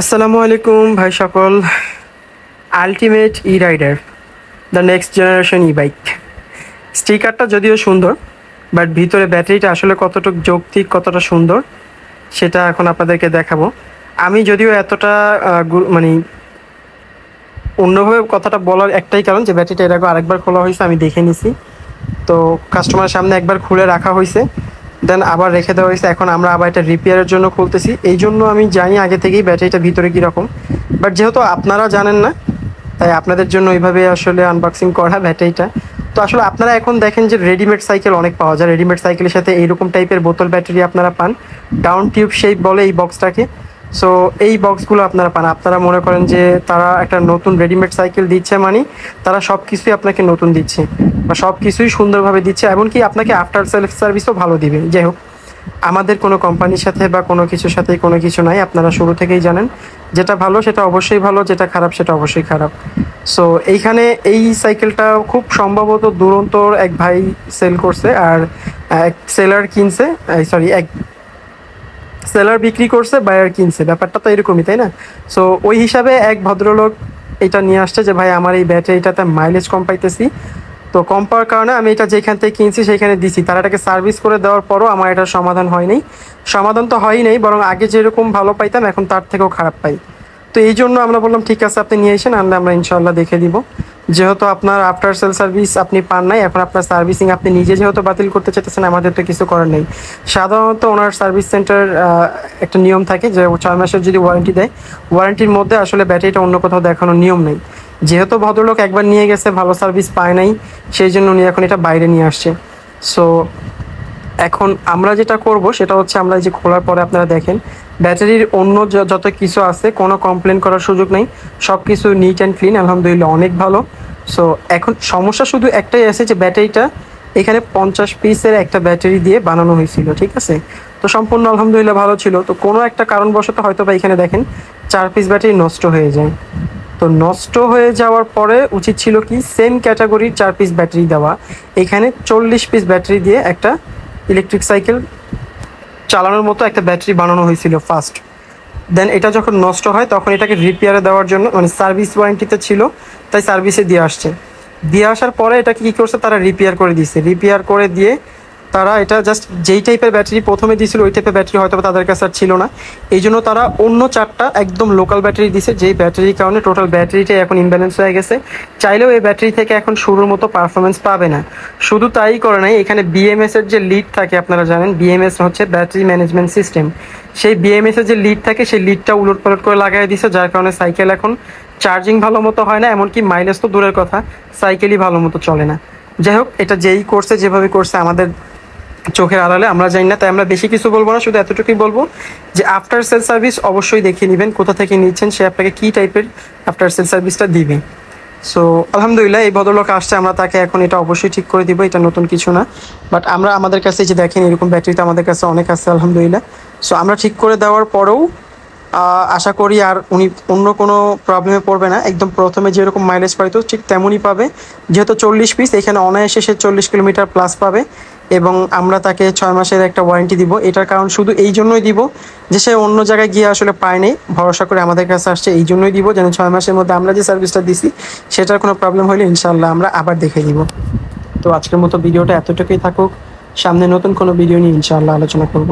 আসসালামু আলাইকুম ভাই সকল। Ultimate e rider, the next generation e bike. স্টিকারটা যদিও সুন্দর, বাট ভিতরে ব্যাটারিটা আসলে কতটুকু যৌক্তিক, কতটা সুন্দর সেটা এখন আপনাদেরকে দেখাবো। আমি যদিও এতটা মানে অন্যভাবে কথাটা বলার একটাই কারণ যে ব্যাটারিটা এর আগে আরেকবার খোলা হয়েছে, আমি দেখে নিছি। তো কাস্টমারের সামনে একবার খুলে রাখা হয়েছে, দেন আবার রেখে দেওয়া হয়েছে। এখন আমরা আবার এটা রিপেয়ারের জন্য খুলতেছি। এই জন্য আমি জানি আগে থেকেই ব্যাটারিটা ভিতরে কীরকম, বাট যেহেতু আপনারা জানেন না, তাই আপনাদের জন্য ওইভাবে আসলে আনবক্সিং করা ব্যাটারিটা। তো আসলে আপনারা এখন দেখেন যে রেডিমেড সাইকেল অনেক পাওয়া যায়। রেডিমেড সাইকেলের সাথে এইরকম টাইপের বোতল ব্যাটারি আপনারা পান, ডাউন টিউব শেপ বলে এই বক্সটাকে। সো এই বক্সগুলো আপনারা পান। আপনারা মনে করেন যে তারা একটা নতুন রেডিমেড সাইকেল দিচ্ছে, মানে তারা সব কিছুই আপনাকে নতুন দিচ্ছে বা সব কিছুই সুন্দরভাবে দিচ্ছে, এমনকি আপনাকে আফটার সেলফ সার্ভিসও ভালো দিবে। যাই হোক, আমাদের কোনো কোম্পানির সাথে বা কোনো কিছুর সাথে কোনো কিছু নাই, আপনারা শুরু থেকেই জানেন। যেটা ভালো সেটা অবশ্যই ভালো, যেটা খারাপ সেটা অবশ্যই খারাপ। সো এইখানে এই সাইকেলটা খুব সম্ভবত দুরন্তর এক ভাই সেল করছে, আর এক সেলার কিনছে, সরি এক সেলার বিক্রি করছে, বায়ার কিনছে। ব্যাপারটা তো এরকমই, তাই না? সো ওই হিসাবে এক ভদ্রলোক এটা নিয়ে আসছে যে ভাই আমার এই ব্যাটারিটাতে মাইলেজ কম পাইতেছি, তো কম পাওয়ার কারণে আমি এটা যেখান থেকে কিনছি সেইখানে দিছি। তারা এটাকে সার্ভিস করে দেওয়ার পরও আমার এটার সমাধান হয়নি। সমাধান তো হয়ই নাই, বরং আগে যেরকম ভালো পাইতাম এখন তার থেকেও খারাপ পাই। তো এই জন্য আমরা বললাম ঠিক আছে, আপনি নিয়ে এসেন, আনলে আমরা ইনশাল্লাহ দেখে দিব। যেহেতু আপনার আফটার সেল সার্ভিস আপনি পান নাই, এখন আপনার সার্ভিসিং আপনি নিজে যেহেতু বাতিল করতে চাইতেছেন, আমাদের তো কিছু করার নেই। সাধারণত ওনার সার্ভিস সেন্টার একটা নিয়ম থাকে যে 6 মাসের যদি ওয়ারেন্টি দেয়, ওয়ারেন্টির মধ্যে আসলে ব্যাটারিটা অন্য কোথাও দেখানোর নিয়ম নেই। যেহেতু ভদ্রলোক একবার নিয়ে গেছে, ভালো সার্ভিস পায় নাই, সেই জন্য উনি এখন এটা বাইরে নিয়ে আসছে। সো এখন আমরা যেটা করব সেটা হচ্ছে, আমরা যে খোলার পরে আপনারা দেখেন ব্যাটারির অন্য যত কিছু আছে কোনো কমপ্লেন করার সুযোগ নেই, সব কিছু নিট অ্যান্ড ক্লিন, আলহামদুলিল্লাহ অনেক ভালো। সো এখন সমস্যা শুধু একটাই আছে যে ব্যাটারিটা এখানে 50 পিসের একটা ব্যাটারি দিয়ে বানানো হয়েছিল, ঠিক আছে? তো সম্পূর্ণ আলহামদুলিল্লাহ ভালো ছিল। তো কোনো একটা কারণবশত হয়তো বা এখানে দেখেন 4 পিস ব্যাটারি নষ্ট হয়ে যায়। তো নষ্ট হয়ে যাওয়ার পরে উচিত ছিল কি সেম ক্যাটাগরির 4 পিস ব্যাটারি দেওয়া। এখানে 40 পিস ব্যাটারি দিয়ে একটা ইলেকট্রিক সাইকেল চালানোর মতো একটা ব্যাটারি বানানো হয়েছিল ফার্স্ট। দেন এটা যখন নষ্ট হয় তখন এটাকে রিপেয়ারে দেওয়ার জন্য, মানে সার্ভিস ওয়ারেন্টিতে ছিল তাই সার্ভিসে দিয়ে আসছে। দিয়ে আসার পরে এটাকে কী করছে, তারা রিপেয়ার করে দিচ্ছে। রিপেয়ার করে দিয়ে তারা এটা জাস্ট যেই টাইপের ব্যাটারি প্রথমে দিয়েছিল ওই টাইপের ব্যাটারি হয়তো তাদের কাছে আর ছিল না, এই জন্য তারা অন্য 4টা একদম লোকাল ব্যাটারি দিছে, যেই ব্যাটারির কারণে টোটাল ব্যাটারিটাই এখন ইমব্যালেন্স হয়ে গেছে। চাইলেও এই ব্যাটারি থেকে এখন শুরুর মতো পারফরমেন্স পাবে না। শুধু তাই করে নাই, এখানে বিএমএস এর যে লিড থাকে, আপনারা জানেন বিএমএস হচ্ছে ব্যাটারি ম্যানেজমেন্ট সিস্টেম। সেই বিএমএস এর যে লিড থাকে সেই লিডটা উলট পালট করে লাগাই দিছে, যার কারণে সাইকেল এখন চার্জিং ভালো মতো হয় না, এমনকি মাইলেজ তো দূরের কথা, সাইকেলই ভালো মতো চলে না। যাই হোক, এটা যেই করছে যেভাবে করছে আমাদের চোখের আড়ালে, আমরা জানি না, তাই আমরা বেশি কিছু বলবো না। শুধু এতটুকুই বলবো যে আফটার সেল সার্ভিস অবশ্যই দেখিয়ে নেবেন, কোথা থেকে নিচ্ছেন, সে আপনাকে কী টাইপের আফটার সেল সার্ভিসটা দিবে। সো আলহামদুলিল্লাহ এই ভদ্রলোক আসছে, আমরা তাকে এখন এটা অবশ্যই ঠিক করে দিব, এটা নতুন কিছু না। বাট আমরা আমাদের কাছে যে দেখেন এরকম ব্যাটারি তো আমাদের কাছে অনেক আছে আলহামদুলিল্লাহ। সো আমরা ঠিক করে দেওয়ার পরেও আশা করি আর উনি অন্য কোনো প্রবলেমে পড়বে না। একদম প্রথমে যেরকম মাইলেজ পাইতো ঠিক তেমনই পাবে, যেহেতু 40 পিস, এখানে অনায়াসে সে 40 কিলোমিটার প্লাস পাবে। এবং আমরা তাকে 6 মাসের একটা ওয়ারেন্টি দিব। এটার কারণ শুধু এই জন্যই দিব যে সে অন্য জায়গায় গিয়ে আসলে পায়নি, ভরসা করে আমাদের কাছে আসছে, এই জন্যই দিব যেন 6 মাসের মধ্যে আমরা যে সার্ভিসটা দিছি সেটার কোনো প্রবলেম হলে ইনশাল্লাহ আমরা আবার দেখে দিব। তো আজকের মতো ভিডিওটা এতটুকুই থাকুক, সামনে নতুন কোনো ভিডিও নিয়ে ইনশাআল্লাহ আলোচনা করব।